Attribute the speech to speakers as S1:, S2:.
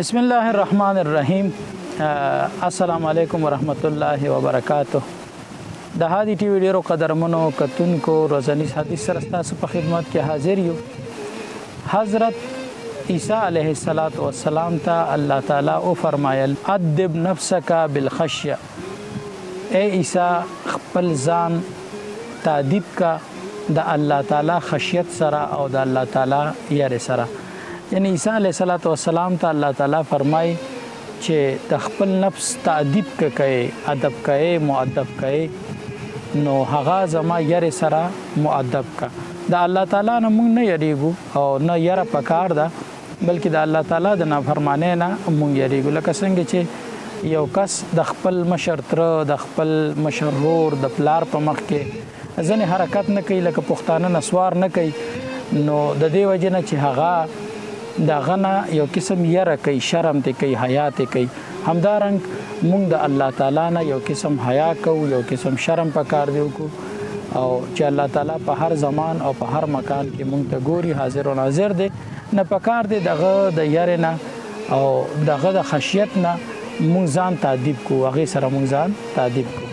S1: بسم الله الرحمن الرحیم. السلام علیکم ورحمت الله وبرکاته. د هادي ټي وی ډیرو قدرمنو کتونکو روزنیز حدیث سره تاسو په خدمت کې حاضر یو. حضرت عیسی علیه السلام ته الله تعالی او فرمایل ادب نفسک بالخشیه. اے عیسی خپل ځان تادیب کا د الله تعالی خشیت سره او د الله تعالی یاره سره. یعنی عیسی علیه السلام ته الله تعالی فرمای چې د خپل نفس تادیب کوي، ادب کوي، مؤدب کوي، نو هغه زما یاره سره مؤدب کا. د الله تعالی نه مونږ نه یریږو او نه یره پکار ده، بلکې د الله تعالی د نافرمانی نه مونږ یریږو. لکه څنګه چې یو کس د خپل مشر تر، د خپل مشر رور، د پلار په مخ کې ځنې حرکت نه کوي، لکه پښتانه نسوار نه کوي، نو د دې وجه نه چې هغه دا غنه یو قسم یره کوي، شرم ته کوي، حیا ته کوي. همدارنګ مونږ د الله تعالی نه یو قسم حیا کوو، یو قسم شرم پکار دیو کو، او چې الله تعالی په هر زمان او په هر مکان کې مونږ ته ګوري، حاضر او ناظر دی. نه پکار دی دغه د یره نه او دغه د خشیت نه مونږ ځان تادیب کو، هغه سره مونږ ځان تادیب کو.